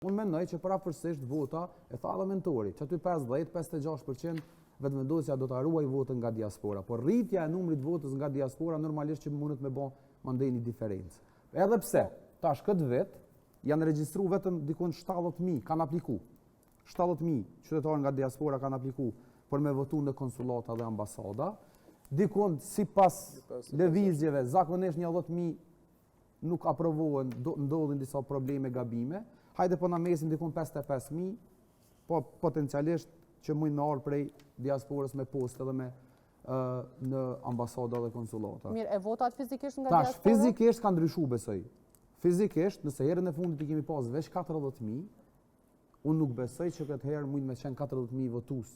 Unë mendoj që parapërsisht vota e tha edhe mentori, që aty 50-56% vetëvendosja do ta ruaj votën nga diaspora, por rritja e numrit votës nga diaspora normalisht që mundet me bë mandej një diferencë. Edhe pse tash këtë vit janë regjistruar vetëm dikon 70.000 kanë aplikuar. 70.000 qytetarë nga diaspora kanë aplikuar për me votu në konsulata dhe ambasada. Dikon sipas lëvizjeve zakonisht 10.000 nuk aprovohen, ndodhin disa probleme, gabime. Hajde po na mesin dikon 55.000, po potencialisht që mund me ardh prej diasporës me postë edhe me në ambasada dhe konsulata. Mirë, e votat fizikisht nga diaspora? Tash, fizikisht ka ndryshuar besoj. Fizikisht, nëse herën e fundit i kemi pas veç 40.000, unë nuk besoj që këtë herë mund me qenë 40.000 votues.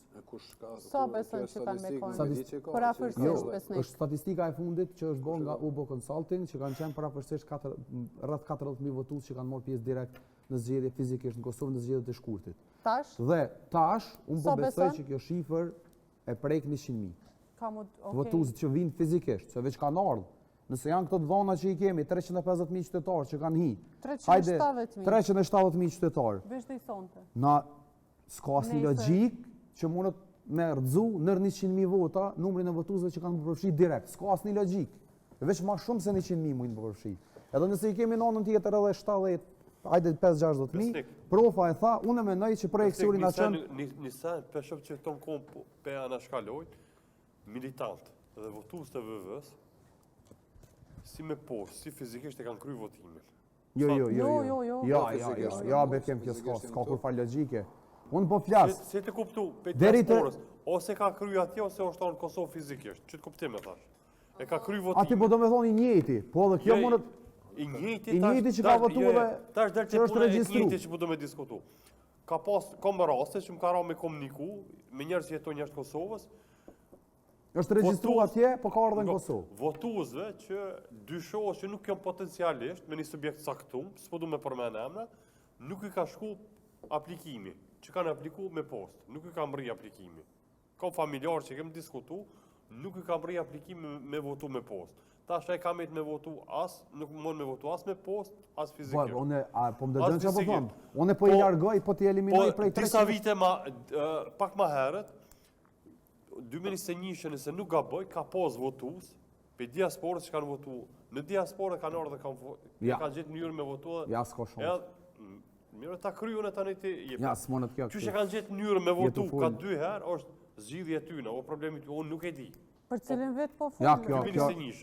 Sa beson që kanë me konë? Parapërsisht besnik. Është statistika e fundit që është bërë nga UBO Consulting, që kanë qenë parapërsisht rreth 40.000 votues që kanë marrë pjesë direkt në zgjedhje fizikisht në Kosovë në zgjedhjet e shkurtit. Tash? Dhe tash unë po besoj që kjo shifër e prek 100.000. Votuesit që vinë fizikisht, se veç kanë ardhur. Nëse janë këto dhona që i kemi, 350.000 qytetarë që kanë hi. 370.000 qytetarë. Vesh dhe i thonte. Na s'ka asnjë logjik që mundet me rrëdzu nër 100.000 vota numrin e votuesve që kanë përfshi direkt. S'ka asnjë logjik. Veç më shumë se 100.000 mund të përfshi. Edhe nëse i kemi nënën tjetër edhe 70, hajde 5-60.000, profa e tha, unë mendoj që projekcioni na çon nisa peshov që ton komp pe anashkaloj militant dhe votues të VV-s si me post, si fizikisht e kanë kryer votimin. Jo, bekem kjo s'ka kur fal logjike. Unë po flas. Si të kuptu, pe diasporës, ose ka kryer atje ose është në Kosovë fizikisht. Ç't kuptim e thash. E ka kryer votimin. Aty po do të thonë i njëjti, po edhe kjo mundet i njëjti që ka votuar dhe tash deri te puna e njëjti që po do me diskutu. Ka më raste që më ka rënë me komuniku me njerëz që jetojnë jashtë Kosovës. Është regjistruar atje, po ka ardhur në Kosovë. Votuesve që dyshohet që nuk kanë potencialisht me një subjekt caktuar, s'po du me përmend emra, nuk i ka shku aplikimi, që kanë aplikuar me postë, nuk i ka mri aplikimi. Ka familjar që kemi diskutu, nuk i ka mri aplikimi me votu me postë. Tash ai ka me votu nuk mund me votu as me postë, as fizikisht. Po më dëgjon çfarë po them. Unë po i largoj, po t'i eliminoj prej 300. Disa vite pak më herët 2021 nëse nuk gaboj, ka pos votues pe diasporës që kanë votu. Në diasporë kanë ardhur dhe kanë gjetë mënyrë me votu. Ja, s'ka shumë. Mirë ta kryejnë tani ti. Ja, s'monet kjo. Që kanë gjetë mënyrë me votu ka 2 herë, është zgjidhja e tyre, o problemi ty, unë nuk e di. Për cilin vet po fol? Ja,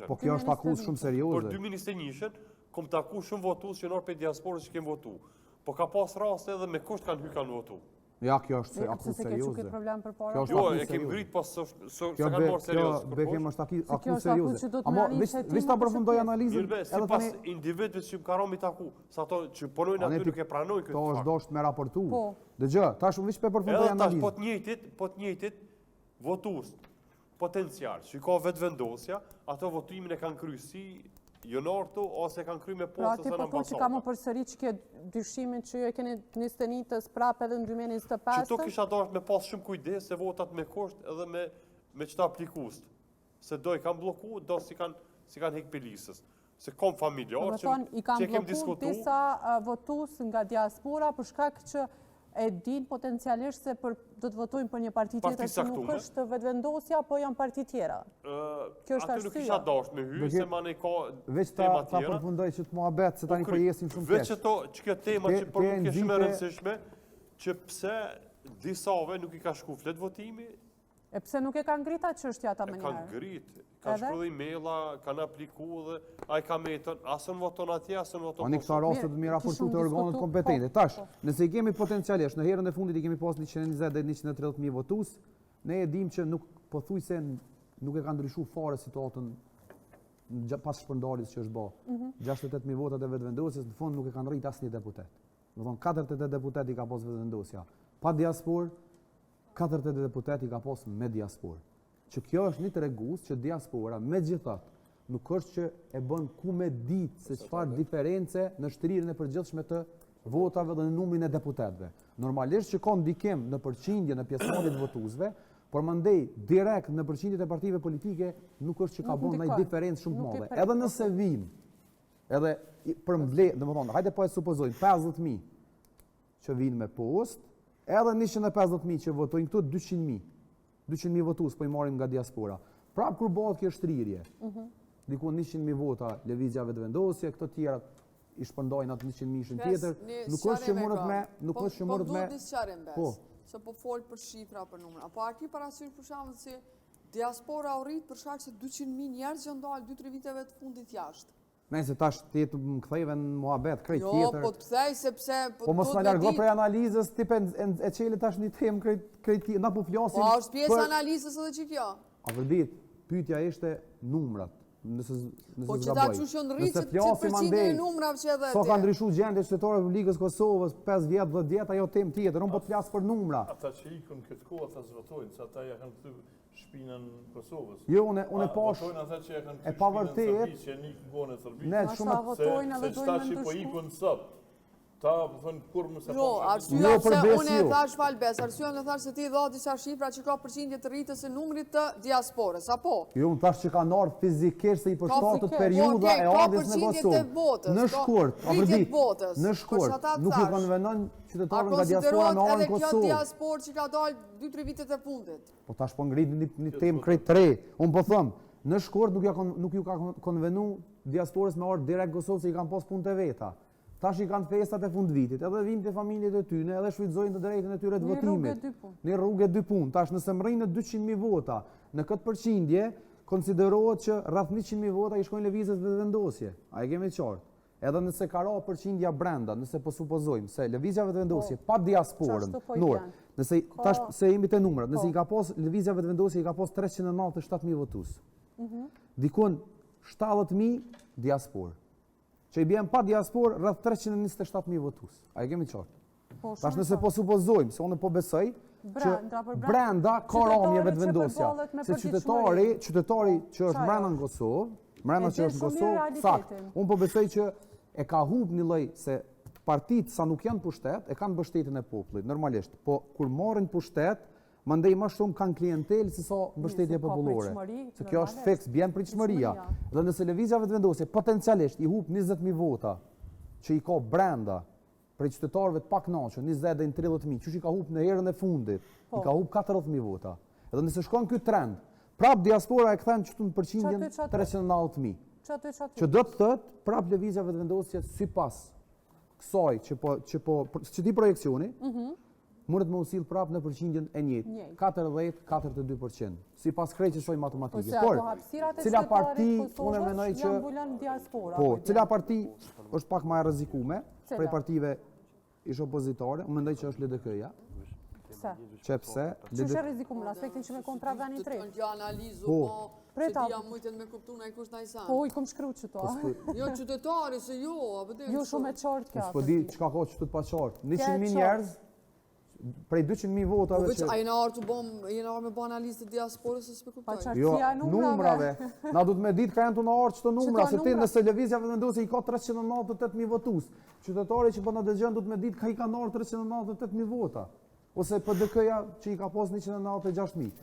po kjo është akull shumë serioze. Për 2021 kom taku shumë votues që nor pe diasporës që kanë votu. Po ka pas raste edhe me kusht kanë hyrë kanë votu. Ja, kjo është akull serioze. Jo, e kemi ngrit, po s'ka marrë serioz. Kjo bekem është akull serioze. Ama veç ta përfundoj analizën. Sipas individëve që kanë rënë taku, sa ato që punojnë aty nuk e pranojnë këtë. To është dosht me raportu. Dëgjoj, tash veç pe përfundoj analizën. Po të njëjtit votues potencial, që ka vetëvendosja, ato votimin e kanë kryer si jonortu ose kanë kryer me postë ose në ambasadë. Pra ti po që ka më përsëri që ke dyshimin që ju e keni 21 prapë edhe në 2025? Që to kisha dashur me pas shumë kujdes se votat me kusht edhe me çta aplikues. Se do i kanë blloku, do si kanë hek pelisës. Se kom familjar që kemi diskutuar. I kanë blloku disa votues nga diaspora për shkak që e din potencialisht se do të votojnë për një parti tjetër që nuk është vetëvendosja, po janë parti tjera. Kjo është arsyeja. Aty nuk isha dashur me hy, se mane ka veç ta përfundoj që të muhabet, se tani po jesim shumë keq. Veç që kjo tema që për nuk e shumë e rëndësishme, që pse disave nuk i ka shku flet votimi. E pse nuk e ka ngrit atë çështja ata më njëherë? Ka ngrit, ka shkruar emaila, kanë aplikuar dhe ai ka metën, asën voton atje, asën voton. Ani këto raste të më raportu të organet kompetente. Tash, nëse i kemi potencialisht, në herën e fundit i kemi pas 120 deri 130.000 votues, ne e dimë që nuk pothuajse nuk e ka ndryshuar fare situatën pas shpërndarjes që është bë. 68.000 votat e vetëvendosjes në fund nuk e kanë rrit asnjë deputet. Do thonë 48 deputet i ka pas vetëvendosja. Pa diasporë 48 deputeti ka pas me diasporë. Që kjo është një tregues që diaspora megjithatë nuk është që e bën ku me ditë se çfarë diferencë në shtrirjen e përgjithshme të votave dhe në numrin e deputetëve. Normalisht që ka ndikim në përqindje në pjesëmarrjen e votuesve, por mandej direkt në përqindjet e partive politike nuk është që ka bën ndonjë diferencë shumë të madhe. Edhe nëse vinë, edhe për mbledhje, domethënë, hajde po e supozojmë 50.000 që vinë me post, edhe 150.000 që votojnë këtu 200.000. 200.000 votues po i marrim nga diaspora. Prapë kur bëhet kjo shtrirje, diku 100.000 vota lëvizjave të vendosje, këto tjera i shpërndojnë atë 100.000 tjetër, nuk është që morët me, Po duhet një sqarim bes, se po folë për shifra për numra. Po a ki parasysh për shembull si diaspora u rrit për shkak se 200.000 njerëz që ndalë 2-3 viteve të fundit jashtë? Nëse tash ti të më kthejve në muhabet krejt tjetër. Jo, po të kthej sepse po mos na largo prej analizës, ti e çeli tash një temë krejt tjetër, na po flasim. Po është pjesë analizës edhe që kjo. A vërtet, pyetja ishte numrat. Nëse po që ta çush janë rritë që përqindjen e numrave që edhe so ka ndryshuar gjendja qytetare e Republikës Kosovës 5 vjet, 10 vjet, ajo temë tjetër. Unë po të flas për numra. Ata që ikën këtë kohë ata zvotojnë, se ata ja kanë kthy shpinën Kosovës. Jo, unë pash. Votojnë ata që ja kanë kthy shpinën që nikën gone e Serbisë. Ne shumë votojnë edhe dojnë më ndryshuar. Po ikën sot. Ta thon kur më se jo, arsyeja se unë e thash falbes, arsyeja e thash se ti dha disa shifra që ka përqindje të rritjes së numrit të diasporës, apo? Jo, unë thash që kanë ardhur fizikisht se i përshtatet periudha e ardhjes në Kosovë. Në shkurt, në shkurt, nuk i konvenon qytetarëve nga diaspora në ardhën Kosovë. Edhe kjo diasporë që ka dalë 2-3 vitet e fundit. Po tash po ngrit një temë krejt të re. Unë po them, në shkurt nuk ju ka konvenu diasporës me ardhë direkt Kosovë se i kanë pas punë të veta. Tash i kanë festat e fund vitit, edhe vinë të familjet e tyne, edhe shfrytëzojnë të drejtën e tyre të votimit. Një rrugë e dy punë. Tash nëse më rrinë 200.000 vota, në këtë përqindje, konsiderohet që rreth 100.000 vota i shkojnë lëvizjes vetëvendosje. A e kemi qartë? Edhe nëse ka ra përqindja brenda, nëse po supozojmë se lëvizja vetëvendosje pa diasporën, nëse tash se jemi te numrat, nëse i ka pas lëvizja vetëvendosje i ka pas 397.000 votues. Dikon 70.000 diasporë. Që i bjen pa diasporë rreth 327.000 votues. A e kemi qartë? Tash nëse po supozojmë, se unë po besoj, që brenda ka ramje vetëvendosja. Se qytetari që është brenda në Kosovë, sakt, unë po besoj që e ka humb një lloj se partitë sa nuk janë pushtet, e kanë mbështetjen e popullit, normalisht. Po kur marrin pushtet, mandej më shumë kanë klientelë se sa mbështetje popullore. Se kjo është fiks, bjen pritshmëria. Dhe nëse lëvizja vetëvendosje potencialisht i humb 20.000 vota që i ka brenda prej qytetarëve të pakënaqur, 20 deri në 30.000, që i ka humb në herën e fundit, i ka humb 40.000 vota. Edhe nëse shkon ky trend, prap diaspora e kthen çtu në përqindjen 390.000. Që do të thotë prap lëvizja vetëvendosje sipas kësaj që ti projekcioni, mundet me usill prapë në përqindjen e njëjtë, 40-42%, sipas krejtësoj matematike. Por cila parti unë mendoj që cila parti është pak më e rrezikuar prej partive ish opozitare, unë mendoj që është LDK-ja. Pse? Që është rrezikuar në aspektin që me kontravani tre. Kjo analizë po se ti jam mujtën me kuptu në e kush në i sanë. Po, i kom shkru qëto. Jo, qytetari, se jo. Jo, shumë e qartë kja. Po di qka ka qëtët pa qartë. 100.000 njerëz, prej 200.000 votave që... A jena arë me bo analizë të diasporës e s'pe kuptaj? Jo, numrave. Na du të me ditë ka janë të në arë qëto numra, se ti nëse lëvizja vetëvendosje i ka 398.000 votus. Qytetari që po na dëgjon du të me ditë ka i ka në arë 398.000 vota. Ose PDK-ja që i ka pas 196.000.